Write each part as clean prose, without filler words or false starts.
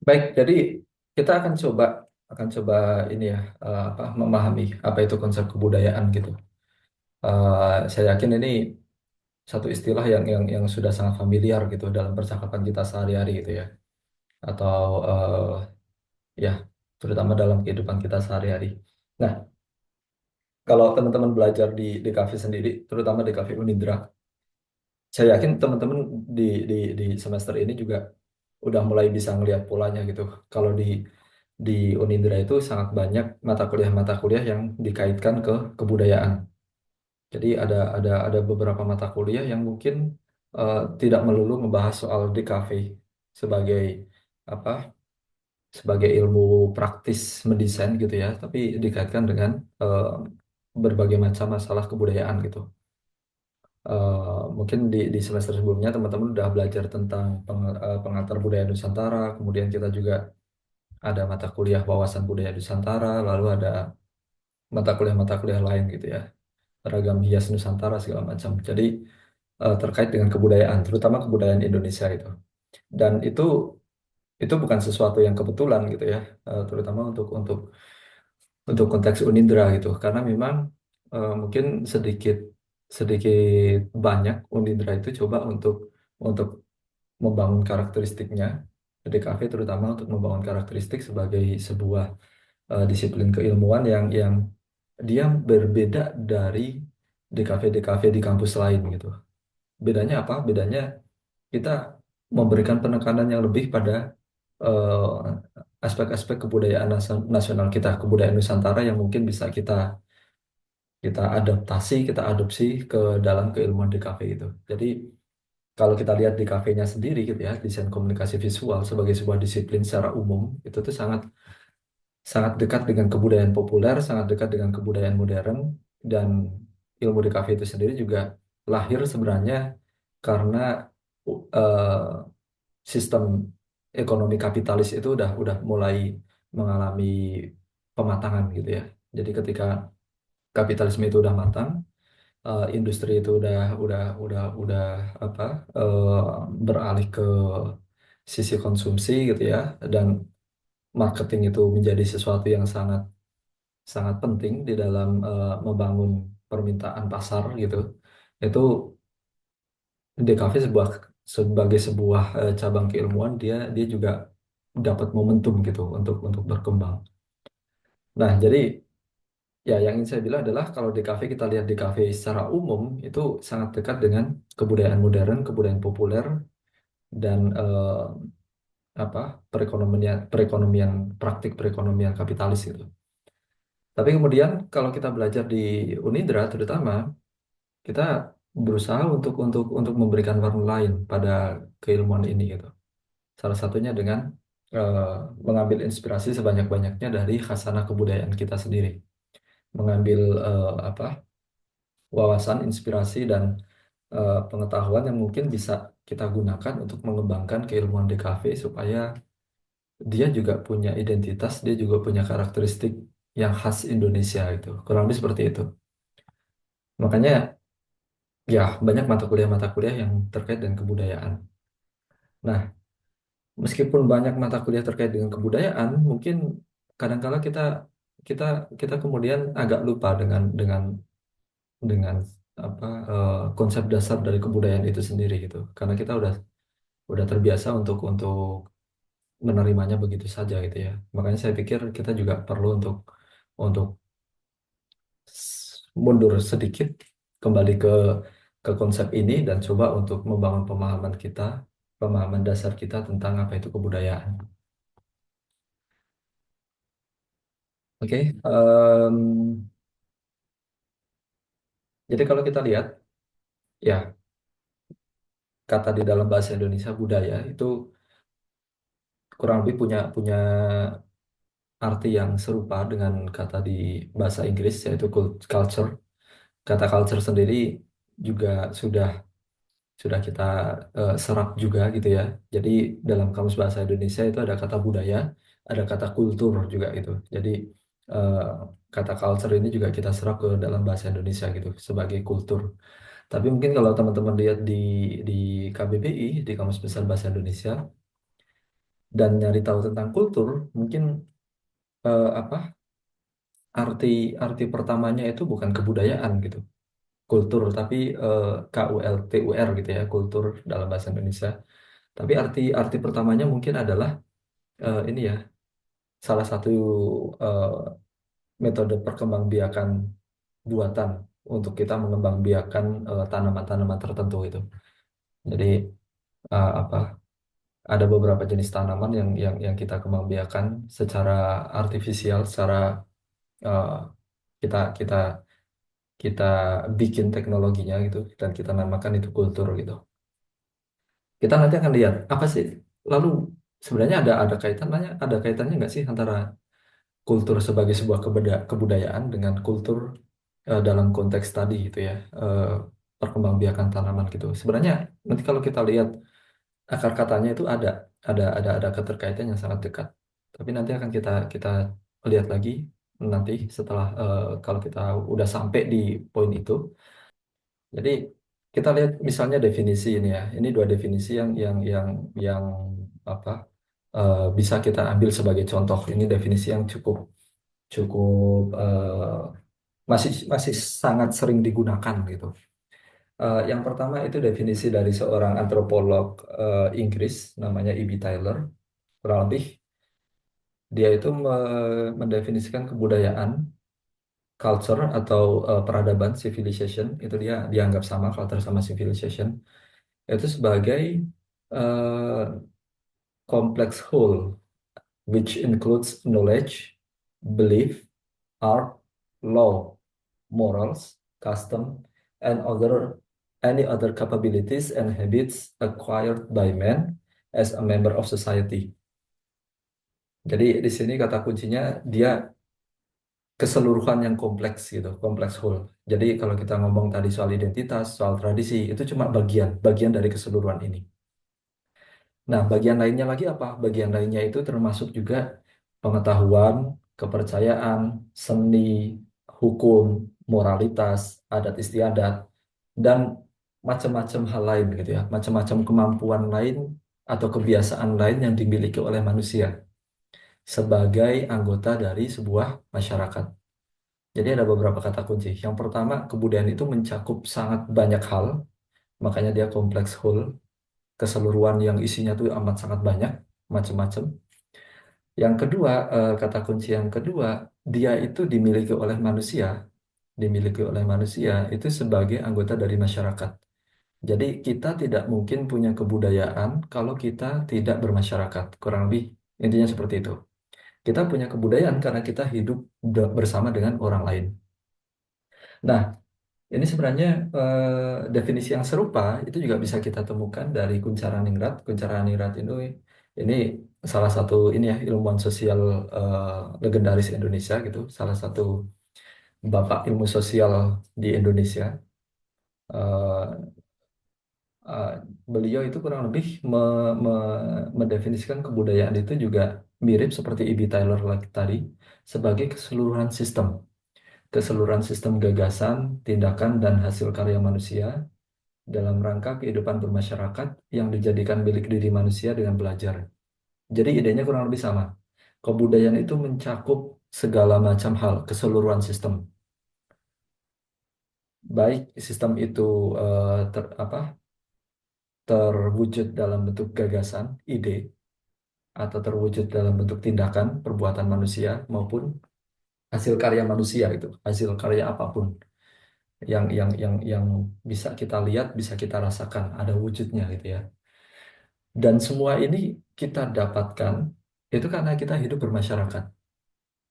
Baik, jadi kita akan coba ini ya memahami apa itu konsep kebudayaan gitu. Saya yakin ini satu istilah yang sudah sangat familiar gitu dalam percakapan kita sehari-hari gitu ya, atau ya terutama dalam kehidupan kita sehari-hari. Nah, kalau teman-teman belajar di kafe sendiri, terutama di kafe Unindra, saya yakin teman-teman di semester ini juga udah mulai bisa ngelihat polanya gitu. Kalau di Unindra itu sangat banyak mata kuliah yang dikaitkan ke kebudayaan. Jadi ada beberapa mata kuliah yang mungkin tidak melulu membahas soal DKV sebagai apa sebagai ilmu praktis mendesain gitu ya, tapi dikaitkan dengan berbagai macam masalah kebudayaan gitu. Mungkin di semester sebelumnya teman-teman udah belajar tentang pengantar budaya Nusantara, kemudian kita juga ada mata kuliah wawasan budaya Nusantara, lalu ada mata kuliah lain gitu ya, ragam hias Nusantara segala macam. Jadi terkait dengan kebudayaan, terutama kebudayaan Indonesia itu. Dan itu bukan sesuatu yang kebetulan gitu ya, terutama untuk konteks Unindra gitu, karena memang mungkin sedikit sedikit banyak Unindra itu coba untuk membangun karakteristiknya, DKV terutama untuk membangun karakteristik sebagai sebuah disiplin keilmuan yang dia berbeda dari DKV-DKV di kampus lain gitu. Bedanya apa? Bedanya kita memberikan penekanan yang lebih pada eh, aspek-aspek kebudayaan nasional kita, kebudayaan Nusantara yang mungkin bisa kita kita adaptasi, kita adopsi ke dalam keilmuan DKV itu. Jadi kalau kita lihat di kafenya sendiri gitu ya, desain komunikasi visual sebagai sebuah disiplin secara umum itu tuh sangat sangat dekat dengan kebudayaan populer, sangat dekat dengan kebudayaan modern, dan ilmu DKV itu sendiri juga lahir sebenarnya karena eh, sistem ekonomi kapitalis itu udah mulai mengalami pematangan gitu ya. Jadi ketika kapitalisme itu udah matang, industri itu udah apa eh, beralih ke sisi konsumsi gitu ya, dan marketing itu menjadi sesuatu yang sangat sangat penting di dalam membangun permintaan pasar gitu. Itu DKV sebagai sebuah cabang keilmuan, dia dia juga dapat momentum gitu untuk berkembang. Nah, jadi ya yang ingin saya bilang adalah kalau DKV, kita lihat DKV secara umum itu sangat dekat dengan kebudayaan modern, kebudayaan populer, dan apa perekonomian praktik perekonomian kapitalis gitu. Tapi kemudian kalau kita belajar di Unindra terutama, kita berusaha untuk memberikan warna lain pada keilmuan ini gitu. Salah satunya dengan eh, mengambil inspirasi sebanyak-banyaknya dari khasanah kebudayaan kita sendiri, mengambil wawasan, inspirasi, dan pengetahuan yang mungkin bisa kita gunakan untuk mengembangkan keilmuan DKV supaya dia juga punya identitas, dia juga punya karakteristik yang khas Indonesia itu. Kurang lebih seperti itu. Makanya ya banyak mata kuliah yang terkait dengan kebudayaan. Nah, meskipun banyak mata kuliah terkait dengan kebudayaan, mungkin kadangkala kita kita kemudian agak lupa dengan konsep dasar dari kebudayaan itu sendiri gitu. Karena kita udah terbiasa untuk menerimanya begitu saja gitu ya. Makanya saya pikir kita juga perlu untuk mundur sedikit, kembali ke konsep ini dan coba untuk membangun pemahaman kita, pemahaman dasar kita tentang apa itu kebudayaan. Oke, jadi kalau kita lihat ya kata di dalam bahasa Indonesia budaya itu kurang lebih punya punya arti yang serupa dengan kata di bahasa Inggris yaitu culture. Kata culture sendiri juga sudah kita serap juga gitu ya. Jadi dalam kamus bahasa Indonesia itu ada kata budaya, ada kata kultur juga gitu. Jadi eh, kata culture ini juga kita serap ke dalam bahasa Indonesia gitu sebagai kultur. Tapi mungkin kalau teman-teman lihat di KBBI, di Kamus Besar Bahasa Indonesia, Dan nyari tahu tentang kultur, mungkin apa arti arti pertamanya itu bukan kebudayaan gitu, kultur, tapi KULTUR gitu ya, kultur dalam bahasa Indonesia. Tapi arti arti pertamanya mungkin adalah ini ya, salah satu eh, metode perkembangbiakan buatan untuk kita mengembangbiakan tanaman-tanaman tertentu itu. Jadi apa? Ada beberapa jenis tanaman yang kita kembangbiakan secara artifisial, secara eh, kita kita kita bikin teknologinya gitu dan kita namakan itu kultur gitu. Kita nanti akan lihat apa sih. Lalu sebenarnya ada kaitannya nggak sih antara kultur sebagai sebuah kebudayaan dengan kultur dalam konteks tadi gitu ya, perkembangbiakan tanaman gitu. Sebenarnya nanti kalau kita lihat akar katanya itu ada keterkaitan yang sangat dekat. Tapi nanti akan kita kita lihat lagi nanti setelah kalau kita udah sampai di poin itu. Jadi kita lihat misalnya definisi ini ya. Ini dua definisi yang apa bisa kita ambil sebagai contoh. Ini definisi yang cukup cukup masih masih sangat sering digunakan gitu. Yang pertama itu definisi dari seorang antropolog Inggris namanya E.B. Taylor. Kurang lebih dia itu mendefinisikan kebudayaan, culture atau peradaban, civilization, itu dia dianggap sama culture sama civilization itu sebagai uh, complex whole which includes knowledge, belief, art, law, morals, custom, and other any other capabilities and habits acquired by man as a member of society. Jadi di sini kata kuncinya dia keseluruhan yang kompleks gitu, kompleks whole. Jadi kalau kita ngomong tadi soal identitas, soal tradisi, itu cuma bagian dari keseluruhan ini. Nah, bagian lainnya lagi apa? Bagian lainnya itu termasuk juga pengetahuan, kepercayaan, seni, hukum, moralitas, adat istiadat, dan macam-macam hal lain gitu ya. Macam-macam kemampuan lain atau kebiasaan lain yang dimiliki oleh manusia sebagai anggota dari sebuah masyarakat. Jadi ada beberapa kata kunci. Yang pertama, kebudayaan itu mencakup sangat banyak hal, makanya dia kompleks whole, keseluruhan yang isinya tuh amat sangat banyak, macam-macam. Yang kedua, kata kunci yang kedua, dia itu dimiliki oleh manusia itu sebagai anggota dari masyarakat. Jadi kita tidak mungkin punya kebudayaan kalau kita tidak bermasyarakat. Kurang lebih intinya seperti itu. Kita punya kebudayaan karena kita hidup bersama dengan orang lain. Nah, ini sebenarnya definisi yang serupa itu juga bisa kita temukan dari Kuncharaningrat. Kuncharaningrat ini salah satu ini ya ilmuwan sosial legendaris Indonesia gitu, salah satu bapak ilmu sosial di Indonesia. Eh, eh, Beliau itu kurang lebih mendefinisikan kebudayaan itu juga mirip seperti E.B. Taylor tadi sebagai keseluruhan sistem gagasan, tindakan dan hasil karya manusia dalam rangka kehidupan bermasyarakat yang dijadikan milik diri manusia dengan belajar. Jadi idenya kurang lebih sama. Kebudayaan itu mencakup segala macam hal, keseluruhan sistem. Baik sistem itu terwujud dalam bentuk gagasan, ide, atau terwujud dalam bentuk tindakan, perbuatan manusia, maupun hasil karya manusia itu, hasil karya apapun yang bisa kita lihat, bisa kita rasakan, ada wujudnya gitu ya. Dan semua ini kita dapatkan itu karena kita hidup bermasyarakat.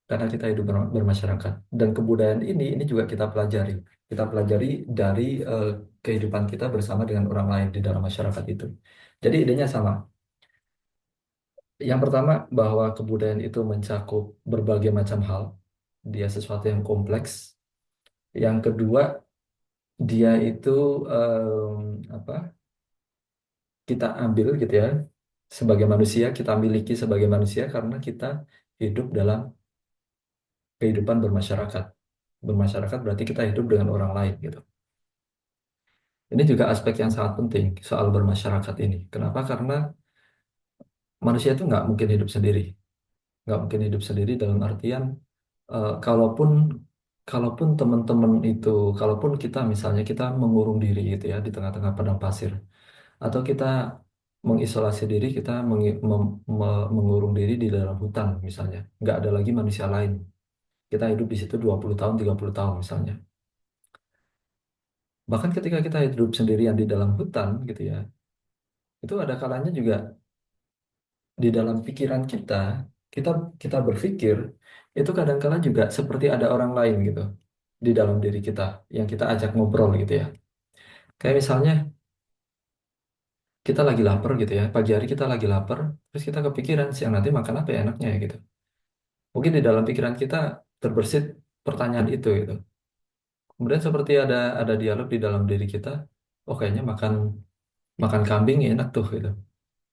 Karena kita hidup bermasyarakat. Dan kebudayaan ini juga kita pelajari. Kita pelajari dari kehidupan kita bersama dengan orang lain di dalam masyarakat itu. Jadi idenya sama. Yang pertama bahwa kebudayaan itu mencakup berbagai macam hal. Dia sesuatu yang kompleks. Yang kedua, dia itu apa? Kita ambil gitu ya sebagai manusia, kita miliki sebagai manusia karena kita hidup dalam kehidupan bermasyarakat. Bermasyarakat berarti kita hidup dengan orang lain gitu. Ini juga aspek yang sangat penting soal bermasyarakat ini. Kenapa? Karena manusia itu nggak mungkin hidup sendiri. Nggak mungkin hidup sendiri dalam artian kalaupun kalaupun teman-teman itu, kalaupun kita misalnya kita mengurung diri gitu ya di tengah-tengah padang pasir, atau kita mengisolasi diri, kita mengurung diri di dalam hutan misalnya, nggak ada lagi manusia lain. Kita hidup di situ 20 tahun, 30 tahun misalnya. Bahkan ketika kita hidup sendirian di dalam hutan gitu ya, itu ada kalanya juga di dalam pikiran kita, kita kita berpikir itu kadang-kala juga seperti ada orang lain gitu di dalam diri kita yang kita ajak ngobrol gitu ya. Kayak misalnya kita lagi lapar gitu ya, pagi hari kita lagi lapar, terus kita kepikiran siang nanti makan apa ya enaknya ya gitu. Mungkin di dalam pikiran kita terbersit pertanyaan itu gitu. Kemudian seperti ada dialog di dalam diri kita, oh kayaknya makan makan kambing enak tuh gitu.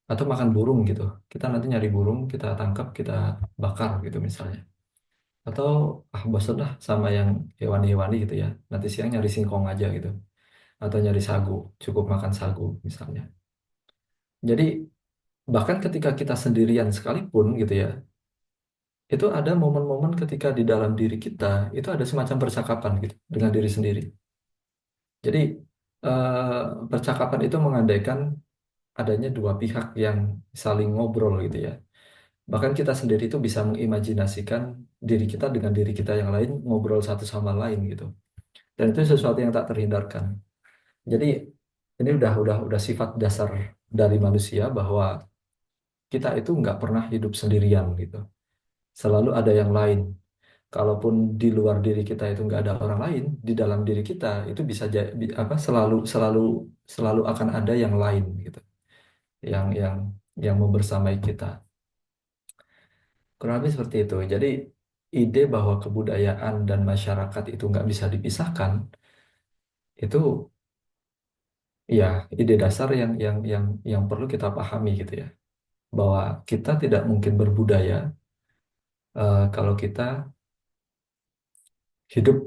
Atau makan burung gitu. Kita nanti nyari burung, kita tangkap, kita bakar gitu misalnya. Atau bosan lah sama yang hewani-hewani gitu ya. Nanti siang nyari singkong aja gitu. Atau nyari sagu, cukup makan sagu misalnya. Jadi bahkan ketika kita sendirian sekalipun gitu ya, itu ada momen-momen ketika di dalam diri kita itu ada semacam percakapan gitu dengan diri sendiri. Jadi percakapan itu mengandaikan adanya dua pihak yang saling ngobrol gitu ya. Bahkan kita sendiri itu bisa mengimajinasikan diri kita dengan diri kita yang lain ngobrol satu sama lain gitu. Dan itu sesuatu yang tak terhindarkan. Jadi ini udah sifat dasar dari manusia bahwa kita itu nggak pernah hidup sendirian gitu. Selalu ada yang lain. Kalaupun di luar diri kita itu nggak ada orang lain, di dalam diri kita itu bisa apa selalu selalu selalu akan ada yang lain gitu. Yang membersamai kita. Kurang lebih seperti itu. Jadi ide bahwa kebudayaan dan masyarakat itu nggak bisa dipisahkan, itu ya ide dasar yang perlu kita pahami gitu ya. Bahwa kita tidak mungkin berbudaya kalau kita hidup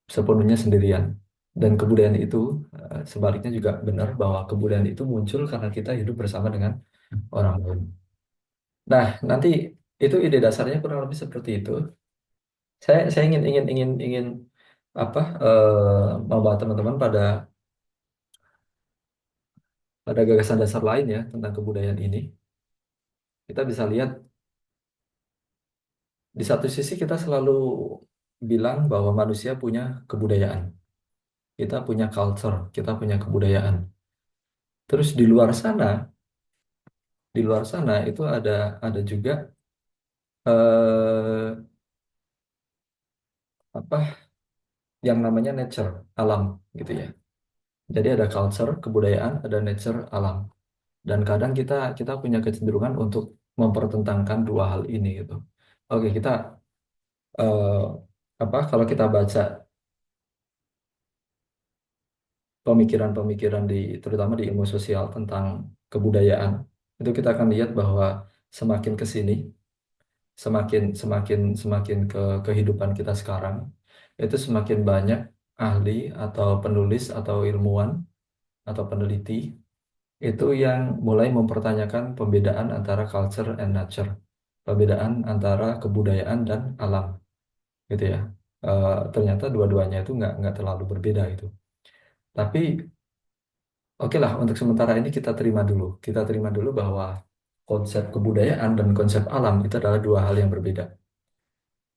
sepenuhnya sendirian. Dan kebudayaan itu sebaliknya juga benar bahwa kebudayaan itu muncul karena kita hidup bersama dengan orang lain. Nah, nanti itu ide dasarnya kurang lebih seperti itu. Saya ingin apa membawa teman-teman pada gagasan dasar lain ya tentang kebudayaan ini. Kita bisa lihat di satu sisi kita selalu bilang bahwa manusia punya kebudayaan, kita punya culture, kita punya kebudayaan. Terus di luar sana itu ada juga eh, apa yang namanya nature, alam gitu ya. Jadi ada culture, kebudayaan, ada nature, alam. Dan kadang kita kita punya kecenderungan untuk mempertentangkan dua hal ini gitu. Oke, kita eh, apa kalau kita baca pemikiran-pemikiran terutama di ilmu sosial tentang kebudayaan, itu kita akan lihat bahwa semakin ke sini, semakin semakin semakin ke kehidupan kita sekarang, itu semakin banyak ahli atau penulis atau ilmuwan atau peneliti itu yang mulai mempertanyakan pembedaan antara culture and nature, perbedaan antara kebudayaan dan alam, gitu ya. Ternyata dua-duanya itu nggak terlalu berbeda itu. Tapi oke lah, untuk sementara ini kita terima dulu. Kita terima dulu bahwa konsep kebudayaan dan konsep alam itu adalah dua hal yang berbeda.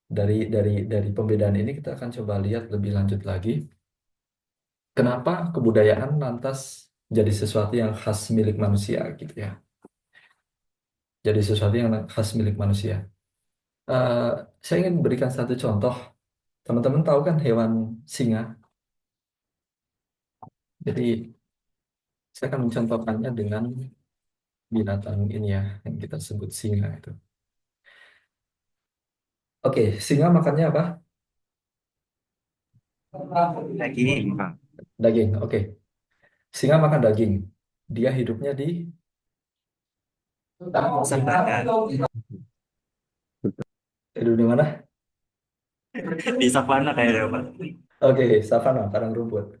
Dari pembedaan ini kita akan coba lihat lebih lanjut lagi. Kenapa kebudayaan lantas jadi sesuatu yang khas milik manusia gitu ya. Jadi sesuatu yang khas milik manusia. Eh, saya ingin berikan satu contoh. Teman-teman tahu kan hewan singa? Jadi saya akan mencontohkannya dengan binatang ini ya, yang kita sebut singa itu. Oke, singa makannya apa? Daging, Bang. Daging. Oke, singa makan daging. Dia hidupnya di Savana. hidup di mana? Di savana kayaknya, Bang. Oke, savana, padang rumput.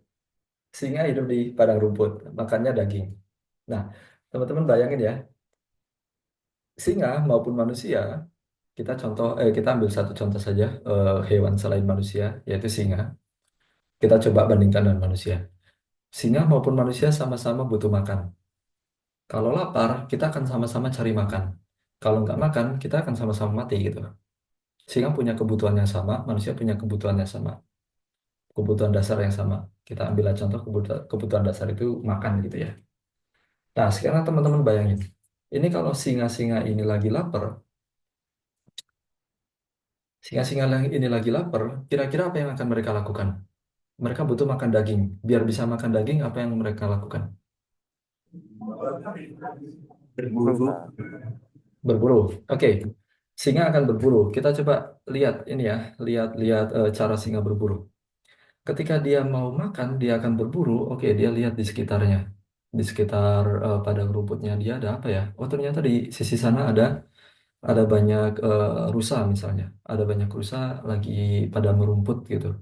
Singa hidup di padang rumput, makannya daging. Nah, teman-teman bayangin ya, singa maupun manusia, kita ambil satu contoh saja, hewan selain manusia, yaitu singa. Kita coba bandingkan dengan manusia. Singa maupun manusia sama-sama butuh makan. Kalau lapar, kita akan sama-sama cari makan. Kalau nggak makan, kita akan sama-sama mati gitu. Singa punya kebutuhan yang sama, manusia punya kebutuhan yang sama, kebutuhan dasar yang sama. Kita ambil contoh kebutuhan dasar itu makan gitu ya. Nah, sekarang teman-teman bayangin, ini kalau singa-singa ini lagi lapar, singa-singa ini lagi lapar, kira-kira apa yang akan mereka lakukan? Mereka butuh makan daging. Biar bisa makan daging, apa yang mereka lakukan? Berburu. Berburu. Oke, singa akan berburu. Kita coba lihat ini ya, lihat-lihat cara singa berburu. Ketika dia mau makan, dia akan berburu. Oke, dia lihat di sekitarnya, di sekitar padang rumputnya dia ada apa ya? Oh, ternyata di sisi sana ada banyak rusa misalnya. Ada banyak rusa lagi pada merumput gitu.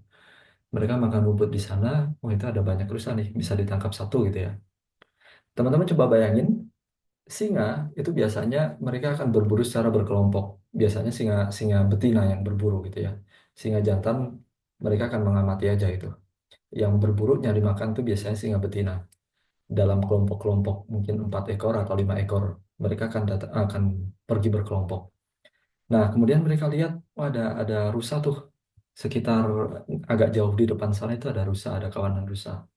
Mereka makan rumput di sana. Oh, itu ada banyak rusa nih, bisa ditangkap satu gitu ya. Teman-teman coba bayangin, singa itu biasanya mereka akan berburu secara berkelompok. Biasanya singa singa betina yang berburu gitu ya. Singa jantan mereka akan mengamati aja itu. Yang berburu nyari makan tuh biasanya singa betina. Dalam kelompok-kelompok mungkin 4 ekor atau 5 ekor. Mereka akan pergi berkelompok. Nah, kemudian mereka lihat, oh, ada rusa tuh sekitar agak jauh di depan sana itu ada rusa, ada kawanan rusa.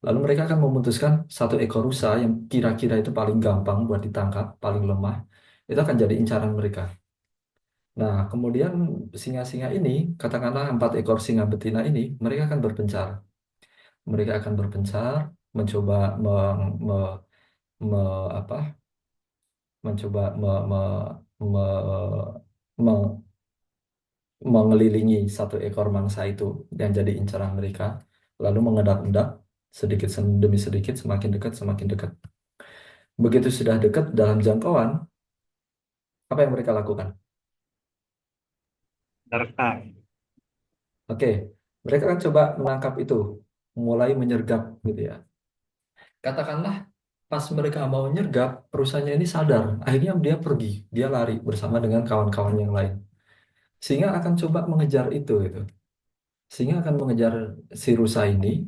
Lalu mereka akan memutuskan 1 ekor rusa yang kira-kira itu paling gampang buat ditangkap, paling lemah, itu akan jadi incaran mereka. Nah, kemudian singa-singa ini, katakanlah 4 ekor singa betina ini, mereka akan berpencar. Mereka akan berpencar, mencoba me- me- apa, mencoba me- mengelilingi 1 ekor mangsa itu yang jadi incaran mereka, lalu mengendap-endap sedikit demi sedikit, semakin dekat, semakin dekat. Begitu sudah dekat dalam jangkauan, apa yang mereka lakukan? Menerkam. Oke, mereka kan coba menangkap itu, mulai menyergap gitu ya. Katakanlah pas mereka mau nyergap, perusahaannya ini sadar, akhirnya dia pergi, dia lari bersama dengan kawan-kawan yang lain. Sehingga akan coba mengejar itu gitu. Sehingga akan mengejar si rusa ini,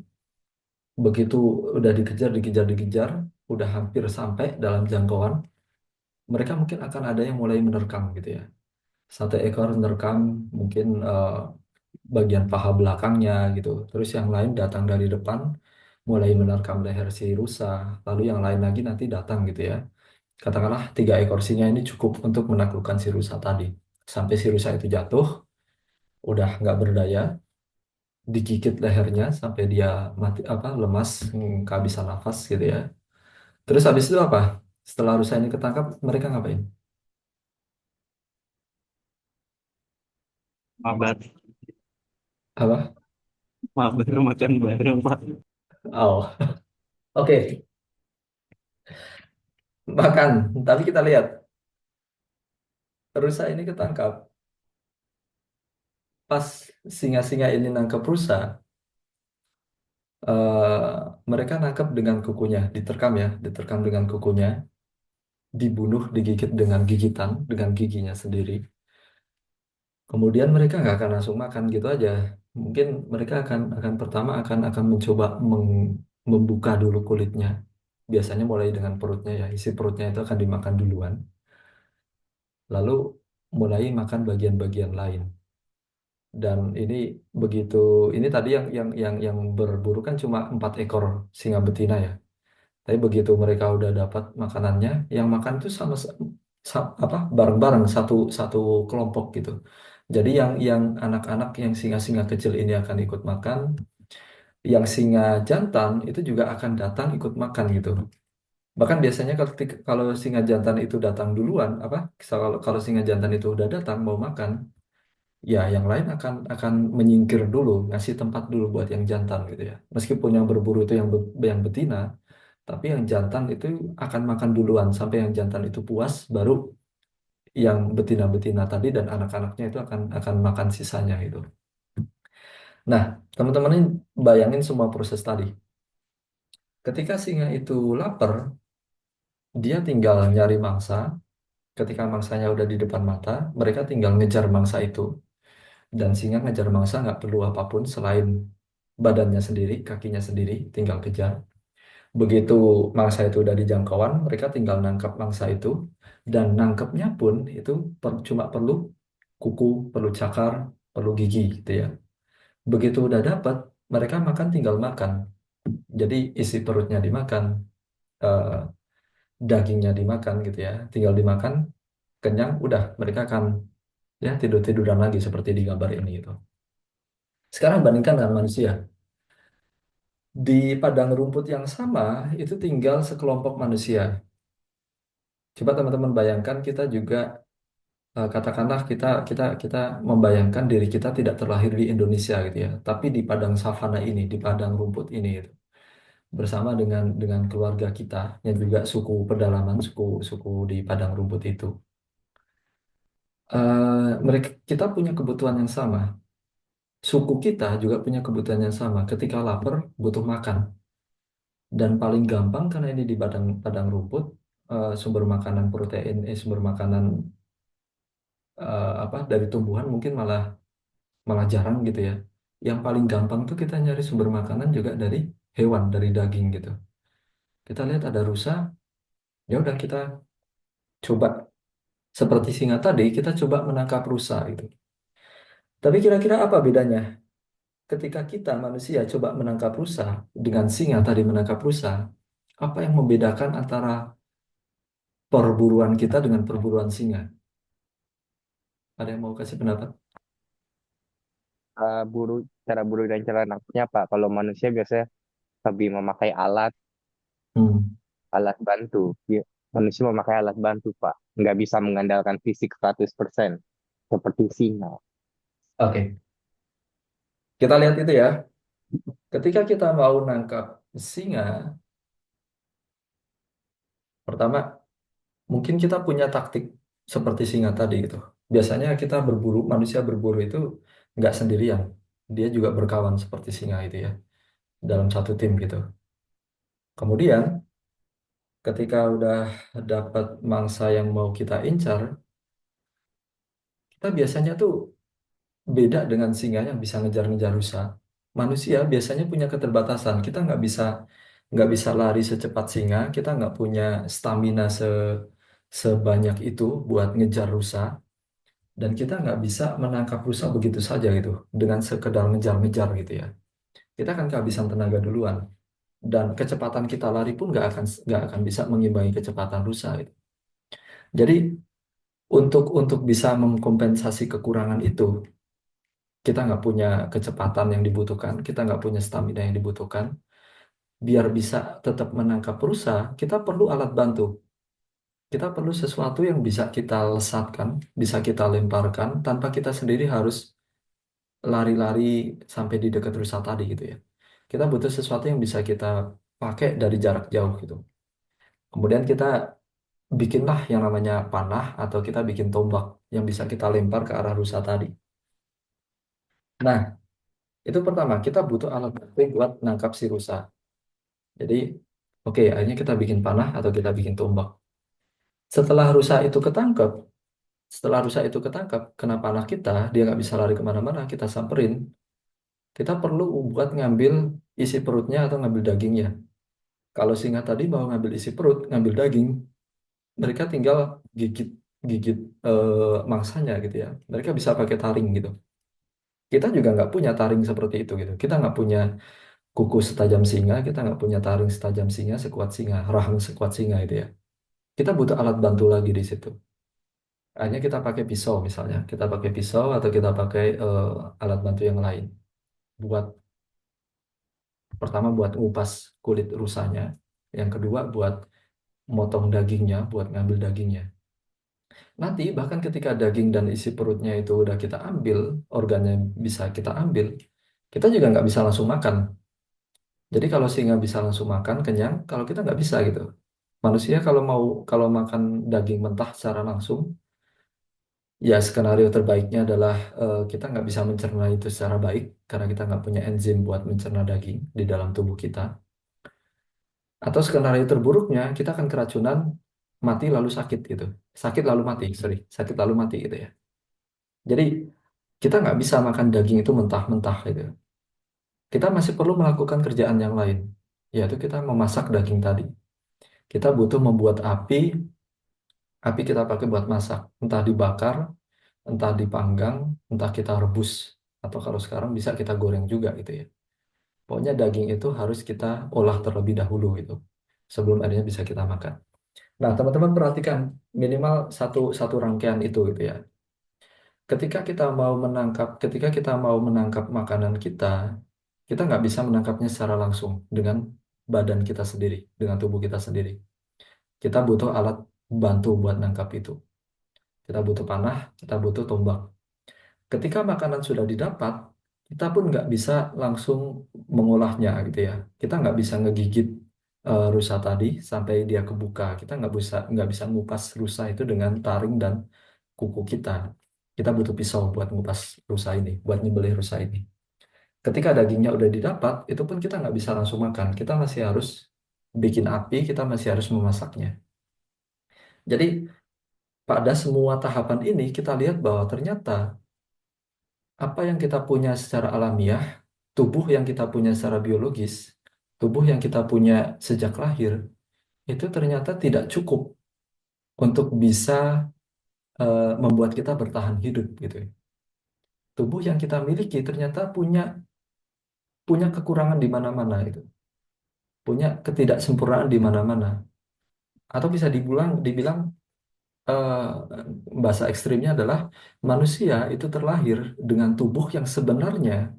begitu udah dikejar, dikejar, dikejar, udah hampir sampai dalam jangkauan, mereka mungkin akan ada yang mulai menerkam gitu ya. 1 ekor menerkam mungkin bagian paha belakangnya gitu. Terus yang lain datang dari depan, mulai menerkam leher si rusa. Lalu yang lain lagi nanti datang gitu ya. Katakanlah 3 ekor singa ini cukup untuk menaklukkan si rusa tadi. Sampai si rusa itu jatuh, udah nggak berdaya, digigit lehernya sampai dia mati apa lemas, kehabisan nafas gitu ya. Terus habis itu apa? Setelah rusa ini ketangkap, mereka ngapain? Mabar. Apa? Mabar makan bareng, Pak. Oh, oke, makan. Tapi kita lihat rusa ini ketangkap. Pas singa-singa ini nangkep rusa, mereka nangkep dengan kukunya, diterkam dengan kukunya, dibunuh, digigit dengan gigitan, dengan giginya sendiri. Kemudian mereka nggak akan langsung makan gitu aja. Mungkin mereka akan pertama akan mencoba membuka dulu kulitnya. Biasanya mulai dengan perutnya ya, isi perutnya itu akan dimakan duluan. Lalu mulai makan bagian-bagian lain. Dan ini tadi yang berburu kan cuma 4 ekor singa betina ya. Tapi begitu mereka udah dapat makanannya, yang makan itu apa bareng-bareng satu satu kelompok gitu. Jadi yang anak-anak yang singa-singa kecil ini akan ikut makan, yang singa jantan itu juga akan datang ikut makan gitu. Bahkan biasanya kalau singa jantan itu datang duluan, apa kalau singa jantan itu udah datang mau makan, ya yang lain akan menyingkir dulu, ngasih tempat dulu buat yang jantan gitu ya. Meskipun yang berburu itu yang betina, tapi yang jantan itu akan makan duluan sampai yang jantan itu puas, baru yang betina-betina tadi dan anak-anaknya itu akan makan sisanya gitu. Nah, teman-teman ini bayangin semua proses tadi. Ketika singa itu lapar, dia tinggal nyari mangsa. Ketika mangsanya udah di depan mata, mereka tinggal ngejar mangsa itu. Dan singa ngejar mangsa nggak perlu apapun selain badannya sendiri, kakinya sendiri, tinggal kejar. Begitu mangsa itu udah di jangkauan, mereka tinggal nangkap mangsa itu. Dan nangkepnya pun itu cuma perlu kuku, perlu cakar, perlu gigi gitu ya. Begitu udah dapat, mereka makan tinggal makan. Jadi isi perutnya dimakan, eh, dagingnya dimakan gitu ya. Tinggal dimakan, kenyang, udah mereka akan ya tidur-tiduran lagi seperti di gambar ini gitu. Sekarang bandingkan dengan manusia. Di padang rumput yang sama, itu tinggal sekelompok manusia. Coba teman-teman bayangkan kita juga katakanlah kita membayangkan diri kita tidak terlahir di Indonesia gitu ya, tapi di padang savana ini, di padang rumput ini gitu, bersama dengan keluarga kita yang juga suku pedalaman, suku suku di padang rumput itu. Mereka kita punya kebutuhan yang sama. Suku kita juga punya kebutuhan yang sama. Ketika lapar, butuh makan. Dan paling gampang karena ini di padang padang rumput, sumber makanan protein, sumber makanan apa dari tumbuhan mungkin malah malah jarang gitu ya. Yang paling gampang tuh kita nyari sumber makanan juga dari hewan, dari daging gitu. Kita lihat ada rusa, ya udah kita coba seperti singa tadi, kita coba menangkap rusa itu. Tapi kira-kira apa bedanya ketika kita manusia coba menangkap rusa dengan singa tadi menangkap rusa? Apa yang membedakan antara perburuan kita dengan perburuan singa? Ada yang mau kasih pendapat? Buru cara buru dan cara nangkapnya Pak. Kalau manusia biasanya lebih memakai Hmm, alat bantu. Ya, manusia memakai alat bantu Pak. Nggak bisa mengandalkan fisik 100% seperti singa. oke. Kita lihat itu ya. Ketika kita mau nangkap singa, pertama mungkin kita punya taktik seperti singa tadi gitu. Biasanya kita berburu, manusia berburu itu nggak sendirian. Dia juga berkawan seperti singa itu ya, dalam satu tim gitu. Kemudian ketika udah dapat mangsa yang mau kita incar, kita biasanya tuh beda dengan singa yang bisa ngejar-ngejar rusa. Manusia biasanya punya keterbatasan. Kita nggak bisa lari secepat singa. Kita nggak punya stamina sebanyak itu buat ngejar rusa. Dan kita nggak bisa menangkap rusa begitu saja gitu dengan sekedar ngejar-ngejar gitu ya. Kita akan kehabisan tenaga duluan. Dan kecepatan kita lari pun nggak akan bisa mengimbangi kecepatan rusa gitu. Jadi untuk bisa mengkompensasi kekurangan itu, kita nggak punya kecepatan yang dibutuhkan, kita nggak punya stamina yang dibutuhkan. Biar bisa tetap menangkap rusa, kita perlu alat bantu. Kita perlu sesuatu yang bisa kita lesatkan, bisa kita lemparkan, tanpa kita sendiri harus lari-lari sampai di dekat rusa tadi gitu ya. Kita butuh sesuatu yang bisa kita pakai dari jarak jauh gitu. Kemudian kita bikinlah yang namanya panah atau kita bikin tombak yang bisa kita lempar ke arah rusa tadi. Nah, itu pertama, kita butuh alat bantu buat nangkap si rusa. Jadi, oke, akhirnya kita bikin panah atau kita bikin tombak. Setelah rusa itu ketangkep, setelah rusa itu ketangkap, kena panah kita, dia nggak bisa lari kemana-mana, kita samperin. Kita perlu buat ngambil isi perutnya atau ngambil dagingnya. Kalau singa tadi mau ngambil isi perut, ngambil daging, mereka tinggal gigit gigit mangsanya gitu ya. Mereka bisa pakai taring gitu. Kita juga nggak punya taring seperti itu gitu. Kita nggak punya kuku setajam singa, kita nggak punya taring setajam singa, sekuat singa, rahang sekuat singa itu ya. Kita butuh alat bantu lagi di situ. Hanya kita pakai pisau misalnya. Kita pakai pisau atau kita pakai alat bantu yang lain. Buat pertama buat ngupas kulit rusanya. Yang kedua buat motong dagingnya, buat ngambil dagingnya. Nanti bahkan ketika daging dan isi perutnya itu udah kita ambil, organnya bisa kita ambil, kita juga nggak bisa langsung makan. Jadi kalau singa bisa langsung makan, kenyang, kalau kita nggak bisa gitu. Manusia kalau makan daging mentah secara langsung, ya skenario terbaiknya adalah kita nggak bisa mencerna itu secara baik karena kita nggak punya enzim buat mencerna daging di dalam tubuh kita. Atau skenario terburuknya kita akan keracunan mati lalu sakit gitu. Sakit lalu mati, sorry, sakit lalu mati gitu ya. Jadi kita nggak bisa makan daging itu mentah-mentah gitu. Kita masih perlu melakukan kerjaan yang lain, yaitu kita memasak daging tadi. Kita butuh membuat api, api kita pakai buat masak, entah dibakar, entah dipanggang, entah kita rebus, atau kalau sekarang bisa kita goreng juga gitu ya. Pokoknya daging itu harus kita olah terlebih dahulu gitu, sebelum akhirnya bisa kita makan. Nah, teman-teman perhatikan minimal satu satu rangkaian itu gitu ya. Ketika kita mau menangkap makanan kita nggak bisa menangkapnya secara langsung dengan badan kita sendiri, dengan tubuh kita sendiri. Kita butuh alat bantu buat nangkap itu. Kita butuh panah, kita butuh tombak. Ketika makanan sudah didapat, kita pun nggak bisa langsung mengolahnya gitu ya. Kita nggak bisa ngegigit rusa tadi sampai dia kebuka. Kita nggak bisa ngupas rusa itu dengan taring dan kuku kita. Kita butuh pisau buat ngupas rusa ini, buat nyembelih rusa ini. Ketika dagingnya udah didapat, itu pun kita nggak bisa langsung makan. Kita masih harus bikin api, kita masih harus memasaknya. Jadi pada semua tahapan ini kita lihat bahwa ternyata apa yang kita punya secara alamiah, tubuh yang kita punya secara biologis, tubuh yang kita punya sejak lahir, itu ternyata tidak cukup untuk bisa membuat kita bertahan hidup gitu ya. Tubuh yang kita miliki ternyata punya punya kekurangan di mana-mana itu, punya ketidaksempurnaan di mana-mana, atau bisa dibilang eh, bahasa ekstrimnya adalah manusia itu terlahir dengan tubuh yang sebenarnya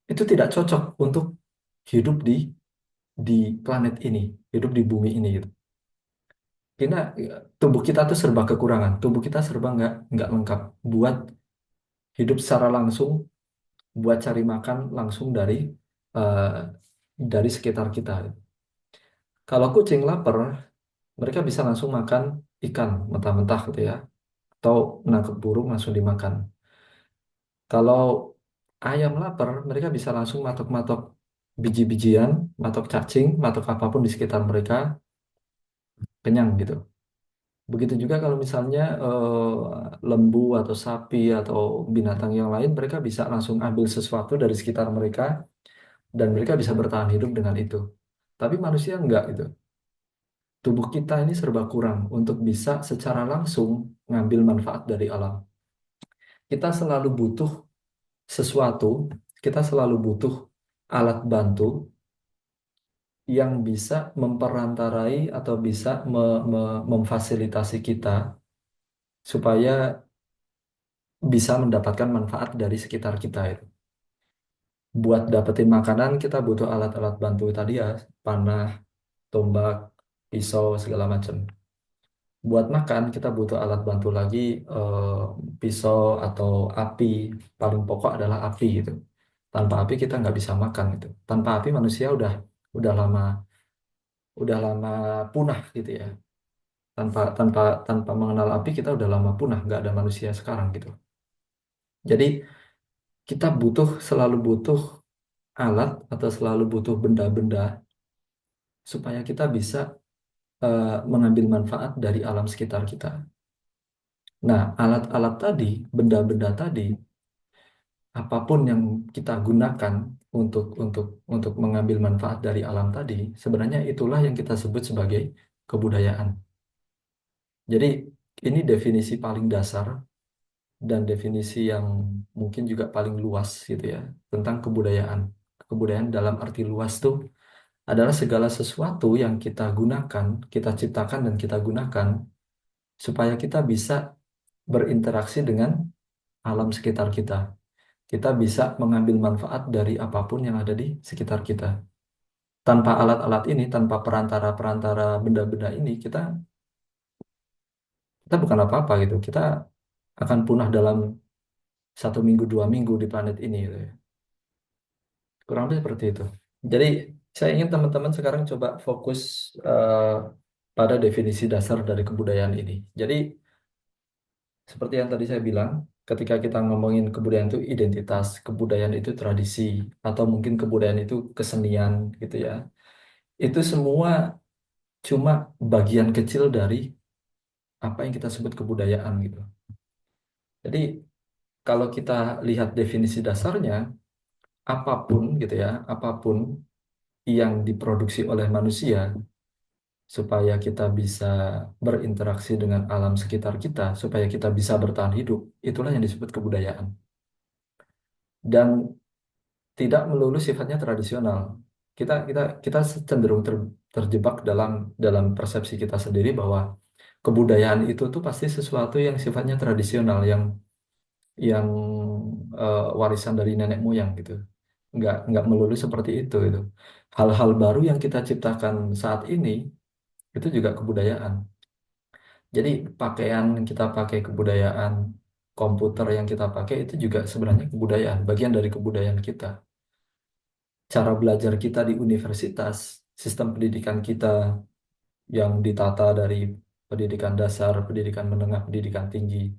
itu tidak cocok untuk hidup di planet ini, hidup di bumi ini gitu. Karena tubuh kita tuh serba kekurangan, tubuh kita serba nggak lengkap buat hidup secara langsung, buat cari makan langsung eh, dari sekitar kita. Kalau kucing lapar, mereka bisa langsung makan ikan mentah-mentah gitu ya, atau nangkep burung langsung dimakan. Kalau ayam lapar, mereka bisa langsung matok-matok biji-bijian, matok cacing, matok apapun di sekitar mereka, kenyang gitu. Begitu juga kalau misalnya lembu atau sapi atau binatang yang lain, mereka bisa langsung ambil sesuatu dari sekitar mereka dan mereka bisa bertahan hidup dengan itu. Tapi manusia enggak gitu. Tubuh kita ini serba kurang untuk bisa secara langsung ngambil manfaat dari alam. Kita selalu butuh sesuatu, kita selalu butuh alat bantu yang bisa memperantarai atau bisa memfasilitasi kita supaya bisa mendapatkan manfaat dari sekitar kita itu. Buat dapetin makanan kita butuh alat-alat bantu tadi ya, panah, tombak, pisau segala macam. Buat makan kita butuh alat bantu lagi, eh, pisau atau api. Paling pokok adalah api gitu. Tanpa api kita nggak bisa makan gitu. Tanpa api manusia udah lama udah lama punah gitu ya. Tanpa tanpa tanpa mengenal api kita udah lama punah, nggak ada manusia sekarang gitu. Jadi kita selalu butuh alat atau selalu butuh benda-benda supaya kita bisa mengambil manfaat dari alam sekitar kita. Nah, alat-alat tadi, benda-benda tadi, apapun yang kita gunakan untuk mengambil manfaat dari alam tadi, sebenarnya itulah yang kita sebut sebagai kebudayaan. Jadi, ini definisi paling dasar dan definisi yang mungkin juga paling luas gitu ya tentang kebudayaan. Kebudayaan dalam arti luas tuh adalah segala sesuatu yang kita gunakan, kita ciptakan dan kita gunakan supaya kita bisa berinteraksi dengan alam sekitar kita. Kita bisa mengambil manfaat dari apapun yang ada di sekitar kita. Tanpa alat-alat ini, tanpa perantara-perantara benda-benda ini, kita bukan apa-apa gitu. Kita akan punah dalam 1 minggu, 2 minggu di planet ini gitu ya. Kurang lebih seperti itu. Jadi saya ingin teman-teman sekarang coba fokus eh, pada definisi dasar dari kebudayaan ini. Jadi seperti yang tadi saya bilang, ketika kita ngomongin kebudayaan itu identitas, kebudayaan itu tradisi, atau mungkin kebudayaan itu kesenian gitu ya. Itu semua cuma bagian kecil dari apa yang kita sebut kebudayaan gitu. Jadi kalau kita lihat definisi dasarnya, apapun gitu ya, apapun yang diproduksi oleh manusia supaya kita bisa berinteraksi dengan alam sekitar kita, supaya kita bisa bertahan hidup, itulah yang disebut kebudayaan. Dan tidak melulu sifatnya tradisional. Kita cenderung terjebak dalam dalam persepsi kita sendiri bahwa kebudayaan itu tuh pasti sesuatu yang sifatnya tradisional, yang warisan dari nenek moyang gitu. Nggak melulu seperti itu gitu. Hal-hal baru yang kita ciptakan saat ini itu juga kebudayaan. Jadi pakaian yang kita pakai kebudayaan, komputer yang kita pakai itu juga sebenarnya kebudayaan, bagian dari kebudayaan kita. Cara belajar kita di universitas, sistem pendidikan kita yang ditata dari pendidikan dasar, pendidikan menengah, pendidikan tinggi,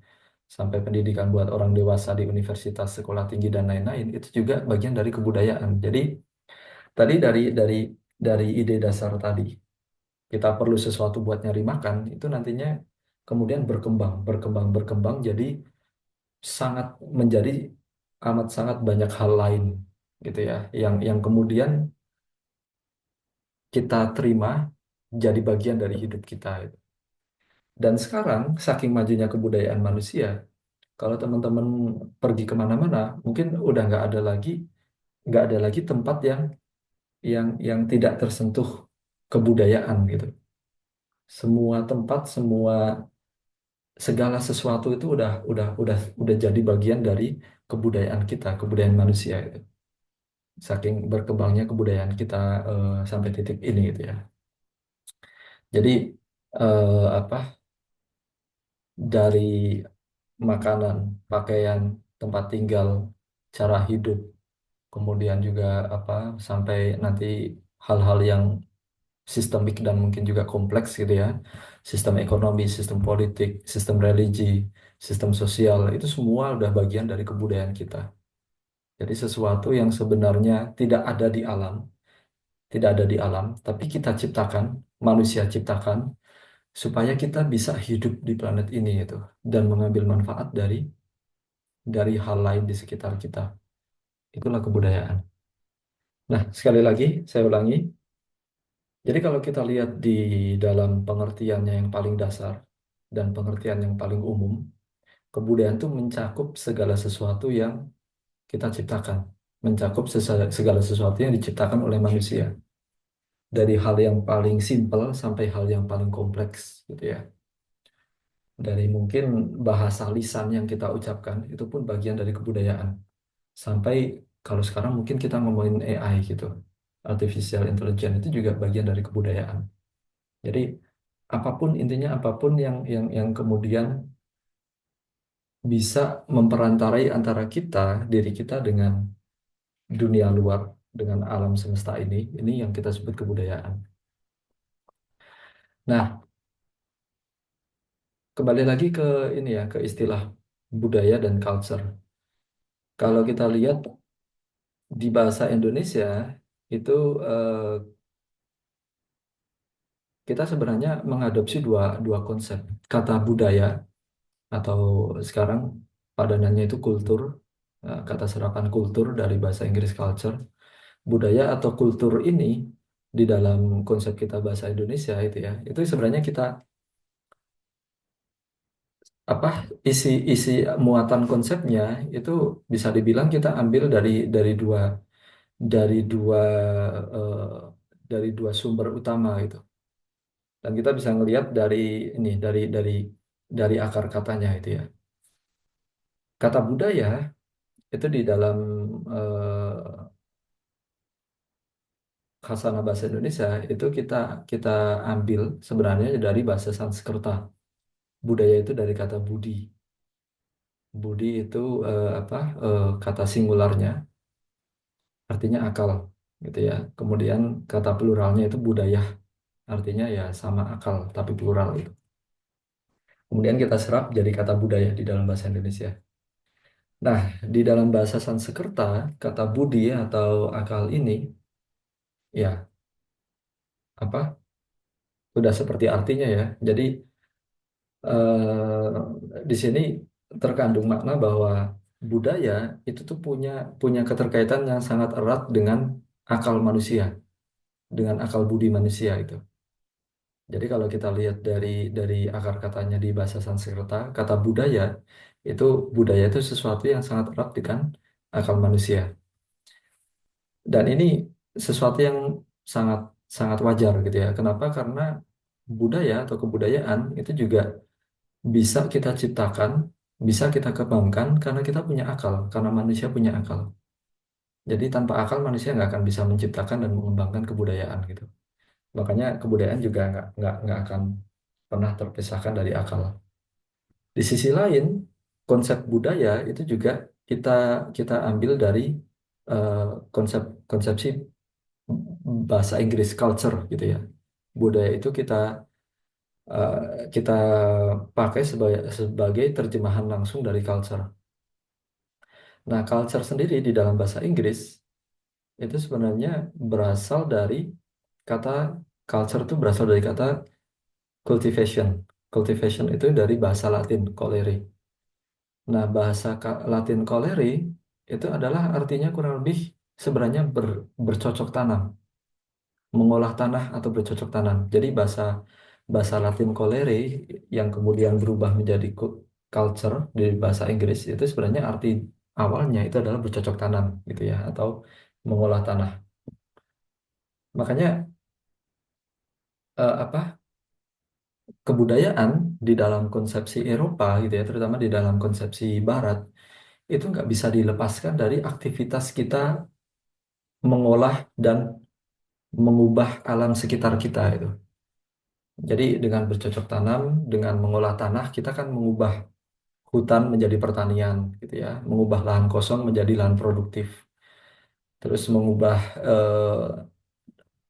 sampai pendidikan buat orang dewasa di universitas, sekolah tinggi dan lain-lain, itu juga bagian dari kebudayaan. Jadi tadi dari ide dasar tadi, kita perlu sesuatu buat nyari makan, itu nantinya kemudian berkembang, berkembang, berkembang, jadi sangat menjadi amat sangat banyak hal lain gitu ya, yang kemudian kita terima jadi bagian dari hidup kita gitu. Dan sekarang saking majunya kebudayaan manusia, kalau teman-teman pergi kemana-mana, mungkin udah nggak ada lagi tempat yang tidak tersentuh kebudayaan gitu. Semua tempat, semua segala sesuatu itu udah jadi bagian dari kebudayaan kita, kebudayaan manusia itu. Saking berkembangnya kebudayaan kita sampai titik ini gitu ya. Jadi apa dari makanan, pakaian, tempat tinggal, cara hidup, kemudian juga apa sampai nanti hal-hal yang sistemik dan mungkin juga kompleks gitu ya. Sistem ekonomi, sistem politik, sistem religi, sistem sosial itu semua udah bagian dari kebudayaan kita. Jadi sesuatu yang sebenarnya tidak ada di alam, tapi kita ciptakan, manusia ciptakan supaya kita bisa hidup di planet ini itu dan mengambil manfaat dari hal lain di sekitar kita. Itulah kebudayaan. Nah, sekali lagi saya ulangi. Jadi kalau kita lihat di dalam pengertiannya yang paling dasar dan pengertian yang paling umum, kebudayaan itu mencakup segala sesuatu yang kita ciptakan, mencakup segala sesuatu yang diciptakan oleh manusia, dari hal yang paling simpel sampai hal yang paling kompleks, gitu ya. Dari mungkin bahasa lisan yang kita ucapkan itu pun bagian dari kebudayaan. Sampai kalau sekarang mungkin kita ngomongin AI gitu, artificial intelligence itu juga bagian dari kebudayaan. Jadi apapun intinya apapun yang kemudian bisa memperantarai antara kita, diri kita dengan dunia luar, dengan alam semesta ini yang kita sebut kebudayaan. Nah, kembali lagi ke ini ya, ke istilah budaya dan culture. Kalau kita lihat di bahasa Indonesia itu kita sebenarnya mengadopsi dua dua konsep. Kata budaya atau sekarang padanannya itu kultur, kata serapan kultur dari bahasa Inggris culture. Budaya atau kultur ini di dalam konsep kita bahasa Indonesia itu ya, itu sebenarnya kita apa isi isi muatan konsepnya itu bisa dibilang kita ambil dari dua eh, dari dua sumber utama gitu. Dan kita bisa ngelihat ini dari akar katanya itu ya. Kata budaya itu di dalam Khasana Bahasa Indonesia itu kita ambil sebenarnya dari bahasa Sanskerta. Budaya itu dari kata budi. Budi itu kata singularnya artinya akal gitu ya. Kemudian kata pluralnya itu budaya, artinya ya sama akal tapi plural gitu. Kemudian kita serap jadi kata budaya di dalam bahasa Indonesia. Nah, di dalam bahasa Sanskerta, kata budi atau akal ini ya apa? udah seperti artinya ya. Jadi di sini terkandung makna bahwa budaya itu tuh punya punya keterkaitan yang sangat erat dengan akal manusia, dengan akal budi manusia itu. Jadi kalau kita lihat dari akar katanya di bahasa Sanskerta, kata itu budaya itu sesuatu yang sangat erat dengan akal manusia. Dan ini sesuatu yang sangat sangat wajar gitu ya. Kenapa? Karena budaya atau kebudayaan itu juga bisa kita ciptakan, bisa kita kembangkan karena kita punya akal, karena manusia punya akal. Jadi tanpa akal manusia nggak akan bisa menciptakan dan mengembangkan kebudayaan gitu. Makanya kebudayaan juga nggak akan pernah terpisahkan dari akal. Di sisi lain, konsep budaya itu juga kita kita ambil dari eh, konsep konsepsi bahasa Inggris culture gitu ya. Budaya itu eh, kita pakai sebagai terjemahan langsung dari culture. Nah, culture sendiri di dalam bahasa Inggris itu sebenarnya berasal dari kata culture itu berasal dari kata cultivation. Cultivation itu dari bahasa Latin, colere. Nah, bahasa Latin colere itu adalah artinya kurang lebih sebenarnya bercocok tanam, mengolah tanah atau bercocok tanam. Jadi bahasa bahasa Latin colere yang kemudian berubah menjadi culture di bahasa Inggris itu sebenarnya arti awalnya itu adalah bercocok tanam gitu ya atau mengolah tanah. Makanya apa kebudayaan di dalam konsepsi Eropa gitu ya, terutama di dalam konsepsi Barat itu nggak bisa dilepaskan dari aktivitas kita mengolah dan mengubah alam sekitar kita itu. Jadi dengan bercocok tanam, dengan mengolah tanah, kita kan mengubah hutan menjadi pertanian gitu ya, mengubah lahan kosong menjadi lahan produktif, terus mengubah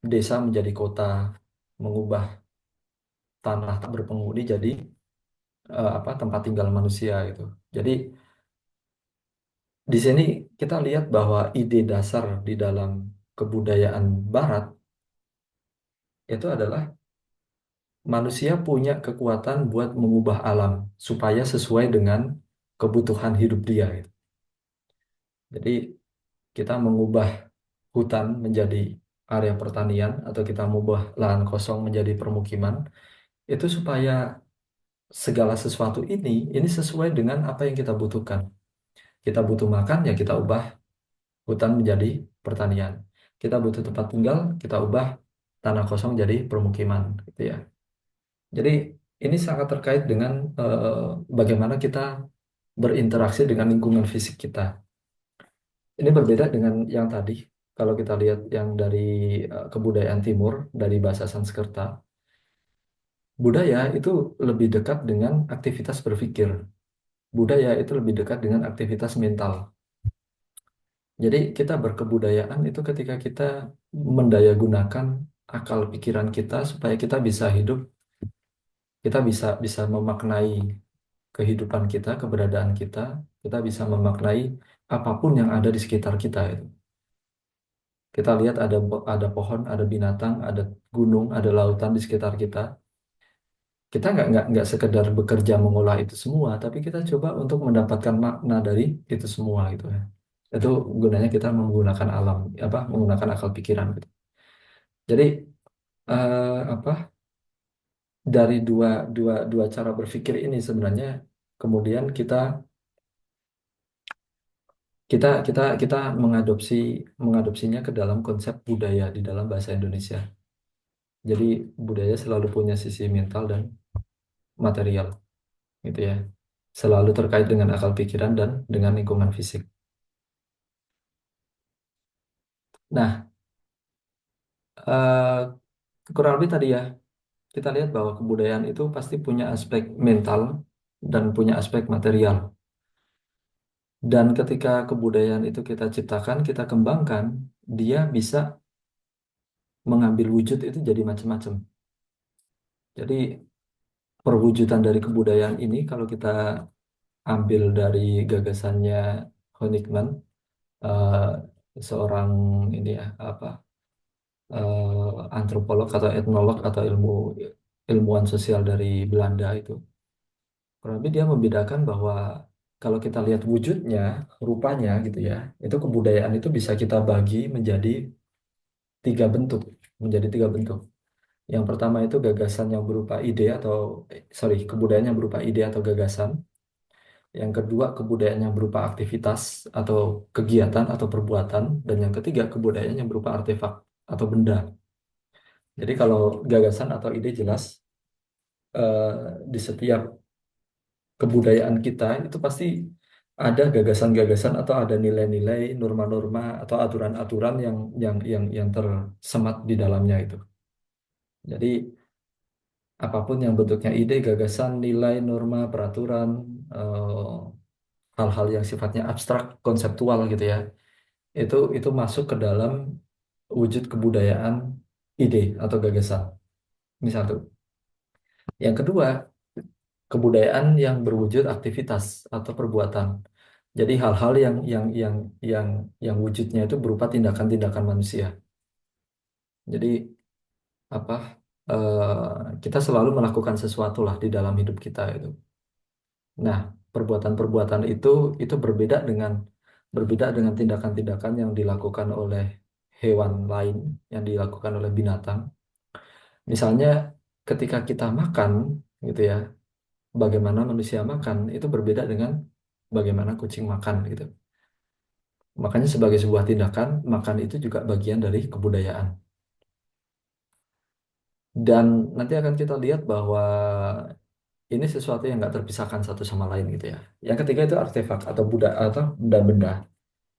desa menjadi kota, mengubah tanah tak berpenghuni jadi apa tempat tinggal manusia gitu. Jadi di sini kita lihat bahwa ide dasar di dalam kebudayaan Barat itu adalah manusia punya kekuatan buat mengubah alam supaya sesuai dengan kebutuhan hidup dia gitu. Jadi kita mengubah hutan menjadi area pertanian atau kita mengubah lahan kosong menjadi permukiman itu supaya segala sesuatu ini sesuai dengan apa yang kita butuhkan. Kita butuh makan ya kita ubah hutan menjadi pertanian. Kita butuh tempat tinggal, kita ubah tanah kosong jadi permukiman gitu ya. Jadi ini sangat terkait dengan bagaimana kita berinteraksi dengan lingkungan fisik kita. Ini berbeda dengan yang tadi. Kalau kita lihat yang dari kebudayaan timur, dari bahasa Sanskerta, budaya itu lebih dekat dengan aktivitas berpikir. Budaya itu lebih dekat dengan aktivitas mental. Jadi kita berkebudayaan itu ketika kita mendayagunakan akal pikiran kita supaya kita bisa hidup, kita bisa bisa memaknai kehidupan kita, keberadaan kita bisa memaknai apapun yang ada di sekitar kita itu. Kita lihat ada pohon, ada binatang, ada gunung, ada lautan di sekitar kita. Kita nggak sekedar bekerja mengolah itu semua, tapi kita coba untuk mendapatkan makna dari itu semua gitu ya. Itu gunanya kita menggunakan alam, apa menggunakan akal pikiran gitu. Jadi apa dari dua cara berpikir ini sebenarnya kemudian kita mengadopsinya ke dalam konsep budaya di dalam bahasa Indonesia. Jadi budaya selalu punya sisi mental dan material gitu ya. Selalu terkait dengan akal pikiran dan dengan lingkungan fisik. Nah, kurang lebih tadi ya kita lihat bahwa kebudayaan itu pasti punya aspek mental dan punya aspek material. Dan ketika kebudayaan itu kita ciptakan, kita kembangkan, dia bisa mengambil wujud itu jadi macam-macam. Jadi perwujudan dari kebudayaan ini kalau kita ambil dari gagasannya Honigman, eh, seorang ini ya apa antropolog atau etnolog atau ilmuwan sosial dari Belanda itu. Kurang lebih dia membedakan bahwa kalau kita lihat wujudnya, rupanya gitu ya, itu kebudayaan itu bisa kita bagi menjadi tiga bentuk, menjadi tiga bentuk. Yang pertama itu gagasan yang berupa ide atau sorry, kebudayaan yang berupa ide atau gagasan. Yang kedua kebudayaan yang berupa aktivitas atau kegiatan atau perbuatan. Dan yang ketiga kebudayaan yang berupa artefak atau benda. Jadi kalau gagasan atau ide jelas eh, di setiap kebudayaan kita itu pasti ada gagasan-gagasan atau ada nilai-nilai, norma-norma atau aturan-aturan yang tersemat di dalamnya itu. Jadi apapun yang bentuknya ide, gagasan, nilai, norma, peraturan, hal-hal yang sifatnya abstrak, konseptual gitu ya, itu masuk ke dalam wujud kebudayaan ide atau gagasan. Ini satu. Yang kedua, kebudayaan yang berwujud aktivitas atau perbuatan. Jadi hal-hal yang yang wujudnya itu berupa tindakan-tindakan manusia. Jadi apa? Kita selalu melakukan sesuatu lah di dalam hidup kita itu. Nah, perbuatan-perbuatan itu berbeda dengan tindakan-tindakan yang dilakukan oleh hewan lain, yang dilakukan oleh binatang. Misalnya ketika kita makan gitu ya, bagaimana manusia makan itu berbeda dengan bagaimana kucing makan gitu. Makanya sebagai sebuah tindakan, makan itu juga bagian dari kebudayaan. Dan nanti akan kita lihat bahwa ini sesuatu yang nggak terpisahkan satu sama lain gitu ya. Yang ketiga itu artefak atau atau benda-benda.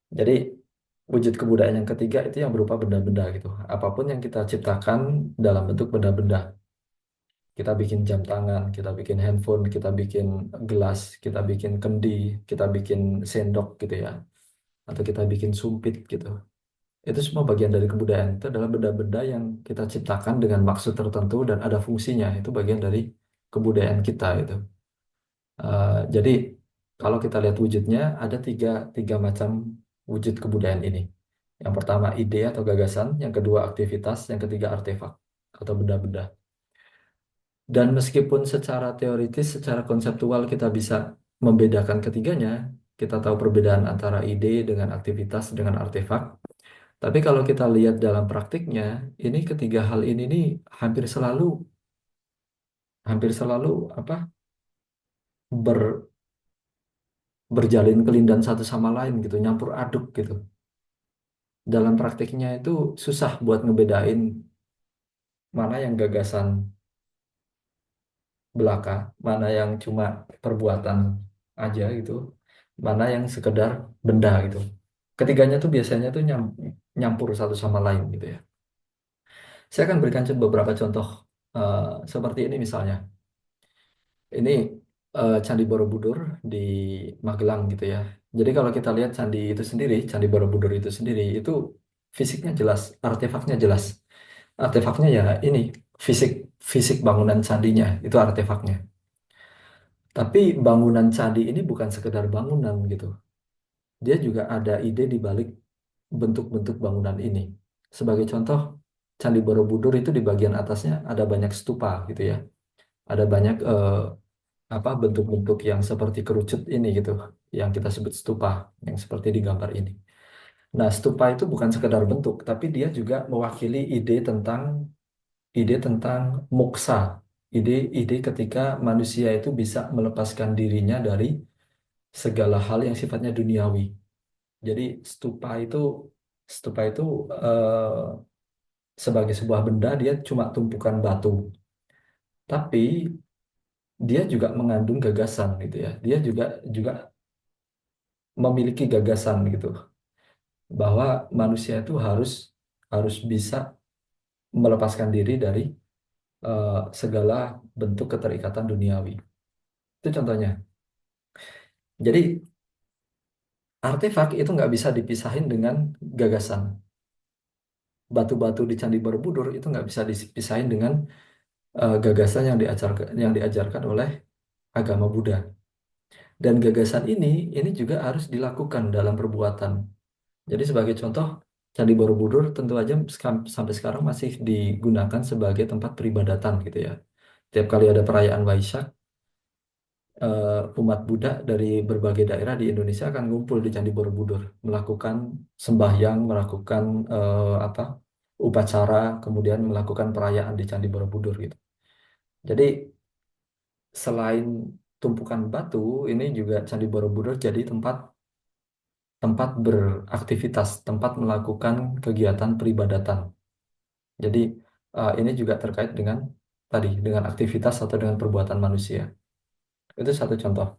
Jadi wujud kebudayaan yang ketiga itu yang berupa benda-benda gitu. Apapun yang kita ciptakan dalam bentuk benda-benda. Kita bikin jam tangan, kita bikin handphone, kita bikin gelas, kita bikin kendi, kita bikin sendok gitu ya. Atau kita bikin sumpit gitu. Itu semua bagian dari kebudayaan. Itu adalah benda-benda yang kita ciptakan dengan maksud tertentu dan ada fungsinya. Itu bagian dari kebudayaan kita itu. Jadi kalau kita lihat wujudnya ada tiga macam wujud kebudayaan ini. Yang pertama ide atau gagasan, yang kedua aktivitas, yang ketiga artefak atau benda-benda. Dan meskipun secara teoritis, secara konseptual kita bisa membedakan ketiganya, kita tahu perbedaan antara ide dengan aktivitas dengan artefak. Tapi kalau kita lihat dalam praktiknya, ini ketiga hal ini nih hampir selalu apa berjalin kelindan satu sama lain gitu, nyampur aduk gitu. Dalam praktiknya itu susah buat ngebedain mana yang gagasan belaka, mana yang cuma perbuatan aja gitu, mana yang sekedar benda gitu. Ketiganya tuh biasanya tuh nyampur satu sama lain gitu ya. Saya akan berikan beberapa contoh eh, seperti ini misalnya. Ini Candi Borobudur di Magelang gitu ya. Jadi kalau kita lihat candi itu sendiri, Candi Borobudur itu sendiri, itu fisiknya jelas, artefaknya jelas. Artefaknya ya ini fisik fisik bangunan candinya itu artefaknya. Tapi bangunan candi ini bukan sekedar bangunan gitu. Dia juga ada ide di balik bentuk-bentuk bangunan ini. Sebagai contoh, Candi Borobudur itu di bagian atasnya ada banyak stupa gitu ya. Ada banyak apa bentuk-bentuk yang seperti kerucut ini gitu, yang kita sebut stupa, yang seperti di gambar ini. Nah, stupa itu bukan sekedar bentuk, tapi dia juga mewakili ide tentang moksa, ide-ide ketika manusia itu bisa melepaskan dirinya dari segala hal yang sifatnya duniawi. Jadi stupa itu sebagai sebuah benda dia cuma tumpukan batu, tapi dia juga mengandung gagasan gitu ya. Dia juga memiliki gagasan gitu bahwa manusia itu harus harus bisa melepaskan diri dari segala bentuk keterikatan duniawi. Itu contohnya. Jadi artefak itu nggak bisa dipisahin dengan gagasan. Batu-batu di Candi Borobudur itu nggak bisa dipisahin dengan gagasan yang diajarkan oleh agama Buddha. Dan gagasan ini juga harus dilakukan dalam perbuatan. Jadi sebagai contoh, Candi Borobudur tentu aja sampai sekarang masih digunakan sebagai tempat peribadatan gitu ya. Tiap kali ada perayaan Waisak, umat Buddha dari berbagai daerah di Indonesia akan ngumpul di Candi Borobudur, melakukan sembahyang, melakukan apa upacara, kemudian melakukan perayaan di Candi Borobudur gitu. Jadi selain tumpukan batu, ini juga Candi Borobudur jadi tempat tempat beraktivitas, tempat melakukan kegiatan peribadatan. Jadi ini juga terkait dengan tadi dengan aktivitas atau dengan perbuatan manusia. Itu satu contoh.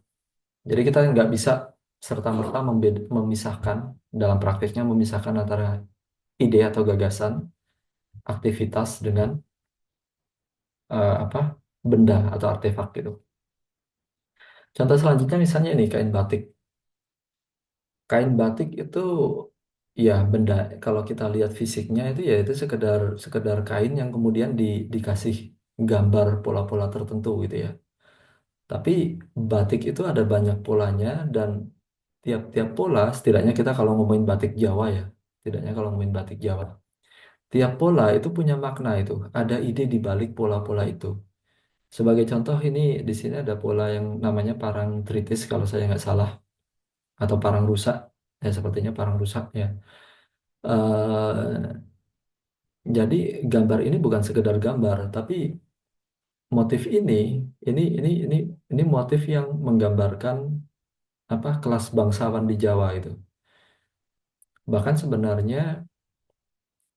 Jadi kita nggak bisa serta-merta memisahkan dalam praktiknya memisahkan antara ide atau gagasan, aktivitas dengan apa benda atau artefak gitu. Contoh selanjutnya misalnya ini kain batik. Kain batik itu ya benda kalau kita lihat fisiknya itu ya itu sekedar sekedar kain yang kemudian dikasih gambar pola-pola tertentu gitu ya. Tapi batik itu ada banyak polanya dan tiap-tiap pola, setidaknya kita kalau ngomongin batik Jawa ya, setidaknya kalau ngomongin batik Jawa, tiap pola itu punya makna itu, ada ide di balik pola-pola itu. Sebagai contoh ini di sini ada pola yang namanya parang tritis kalau saya nggak salah, atau parang rusak, ya sepertinya parang rusak ya. Eh, jadi gambar ini bukan sekedar gambar, tapi motif ini motif yang menggambarkan apa kelas bangsawan di Jawa itu. Bahkan sebenarnya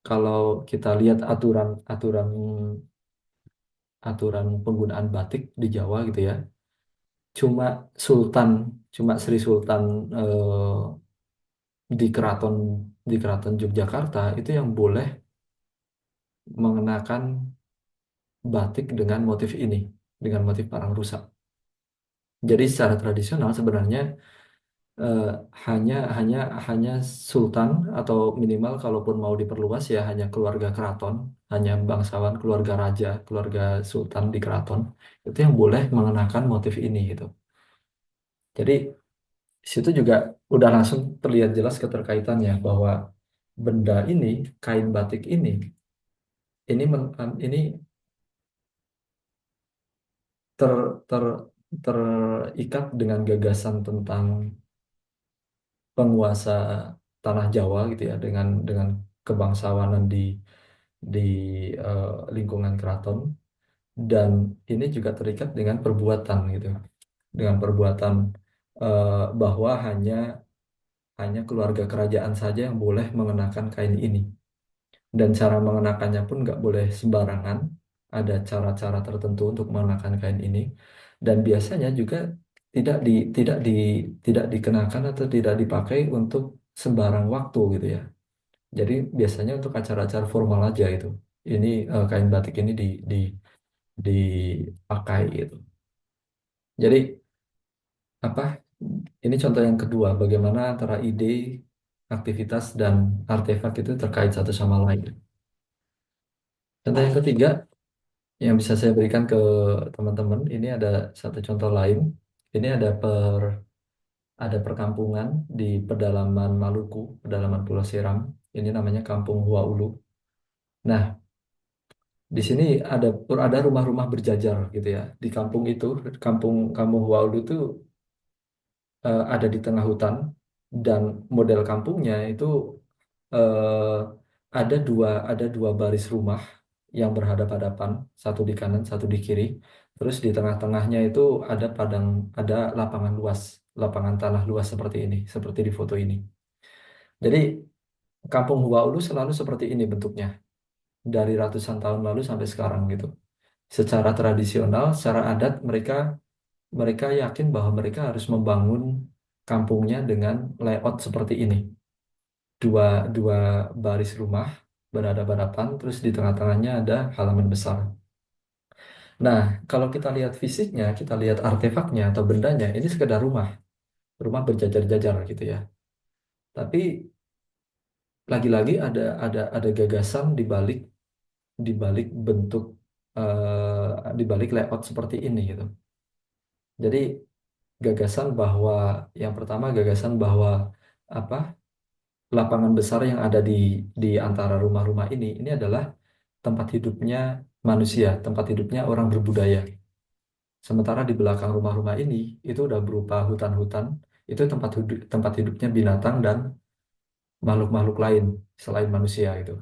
kalau kita lihat aturan-aturan aturan penggunaan batik di Jawa gitu ya, cuma Sultan, cuma Sri Sultan di keraton Yogyakarta itu yang boleh mengenakan batik dengan motif ini, dengan motif parang rusak. Jadi secara tradisional sebenarnya eh, hanya hanya hanya sultan atau minimal kalaupun mau diperluas ya hanya keluarga keraton, hanya bangsawan, keluarga raja, keluarga sultan di keraton itu yang boleh mengenakan motif ini gitu. Jadi situ juga udah langsung terlihat jelas keterkaitannya bahwa benda ini, kain batik ini ter, ter, terikat dengan gagasan tentang penguasa tanah Jawa gitu ya dengan kebangsawanan di lingkungan keraton dan ini juga terikat dengan perbuatan gitu dengan perbuatan bahwa hanya keluarga kerajaan saja yang boleh mengenakan kain ini dan cara mengenakannya pun nggak boleh sembarangan ada cara-cara tertentu untuk mengenakan kain ini dan biasanya juga tidak di tidak di tidak dikenakan atau tidak dipakai untuk sembarang waktu gitu ya. Jadi biasanya untuk acara-acara formal aja itu. Ini kain batik ini dipakai gitu. Jadi apa? Ini contoh yang kedua, bagaimana antara ide, aktivitas dan artefak itu terkait satu sama lain. Contoh yang ketiga yang bisa saya berikan ke teman-teman, ini ada satu contoh lain. Ini ada perkampungan di pedalaman Maluku, pedalaman Pulau Seram. Ini namanya Kampung Huaulu. Nah, di sini ada rumah-rumah berjajar gitu ya. Di kampung itu, kampung kampung Huaulu itu ada di tengah hutan dan model kampungnya itu eh, ada dua baris rumah yang berhadap-hadapan, satu di kanan, satu di kiri. Terus di tengah-tengahnya itu ada lapangan luas, lapangan tanah luas seperti ini, seperti di foto ini. Jadi kampung Huaulu selalu seperti ini bentuknya dari ratusan tahun lalu sampai sekarang gitu. Secara tradisional, secara adat mereka mereka yakin bahwa mereka harus membangun kampungnya dengan layout seperti ini. Dua, dua baris rumah berhadapan-hadapan, terus di tengah-tengahnya ada halaman besar. Nah, kalau kita lihat fisiknya, kita lihat artefaknya atau bendanya, ini sekedar rumah, rumah berjajar-jajar gitu ya. Tapi lagi-lagi ada gagasan di balik bentuk di balik layout seperti ini gitu. Jadi gagasan bahwa yang pertama gagasan bahwa apa? lapangan besar yang ada di antara rumah-rumah ini adalah tempat hidupnya manusia, tempat hidupnya orang berbudaya. Sementara di belakang rumah-rumah ini itu udah berupa hutan-hutan, itu tempat hidupnya binatang dan makhluk-makhluk lain selain manusia itu.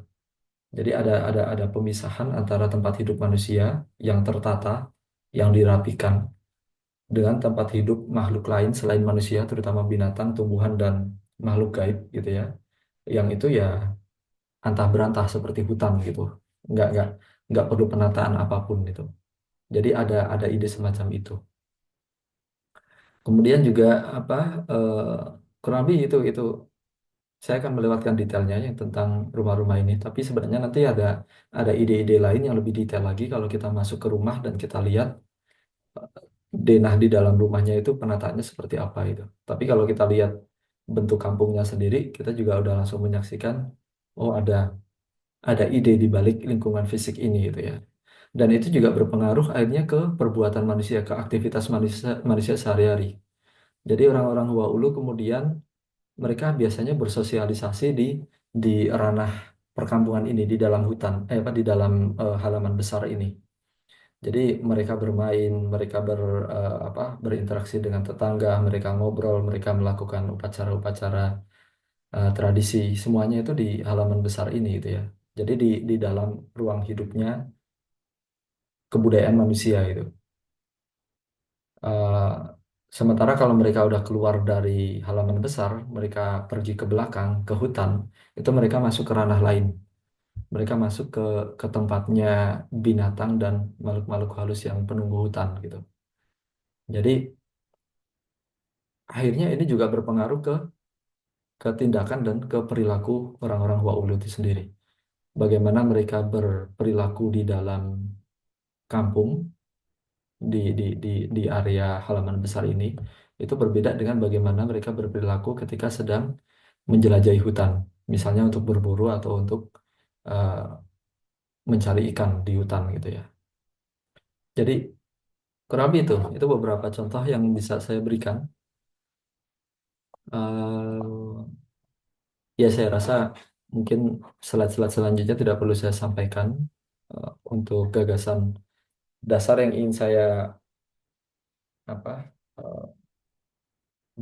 Jadi ada pemisahan antara tempat hidup manusia yang tertata, yang dirapikan dengan tempat hidup makhluk lain selain manusia, terutama binatang, tumbuhan dan makhluk gaib gitu ya. Yang itu ya antah berantah seperti hutan gitu. Nggak nggak nggak perlu penataan apapun itu. Jadi ada ide semacam itu. Kemudian juga apa eh, kurang lebih itu saya akan melewatkan detailnya yang tentang rumah-rumah ini. Tapi sebenarnya nanti ada ide-ide lain yang lebih detail lagi kalau kita masuk ke rumah dan kita lihat denah di dalam rumahnya itu penataannya seperti apa itu. Tapi kalau kita lihat bentuk kampungnya sendiri, kita juga udah langsung menyaksikan, oh ada ide di balik lingkungan fisik ini gitu ya. Dan itu juga berpengaruh akhirnya ke perbuatan manusia, ke aktivitas manusia, manusia sehari-hari. Jadi orang-orang Waulu kemudian mereka biasanya bersosialisasi di ranah perkampungan ini, di dalam hutan, apa di dalam halaman besar ini. Jadi mereka bermain, mereka berinteraksi dengan tetangga, mereka ngobrol, mereka melakukan upacara-upacara tradisi, semuanya itu di halaman besar ini gitu ya. Jadi di dalam ruang hidupnya kebudayaan manusia itu. Eh, Sementara kalau mereka udah keluar dari halaman besar, mereka pergi ke belakang, ke hutan, itu mereka masuk ke ranah lain. Mereka masuk ke tempatnya binatang dan makhluk-makhluk halus yang penunggu hutan gitu. Jadi akhirnya ini juga berpengaruh ke tindakan dan ke perilaku orang-orang Waulu itu sendiri. Bagaimana mereka berperilaku di dalam kampung, di area halaman besar ini, itu berbeda dengan bagaimana mereka berperilaku ketika sedang menjelajahi hutan. Misalnya untuk berburu atau untuk eh, mencari ikan di hutan gitu ya. Jadi kurang lebih itu beberapa contoh yang bisa saya berikan. Eh, Ya, saya rasa mungkin slide-slide selanjutnya tidak perlu saya sampaikan untuk gagasan dasar yang ingin saya apa eh,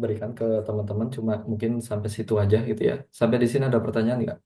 berikan ke teman-teman. Cuma mungkin sampai situ aja gitu ya. Sampai di sini ada pertanyaan nggak?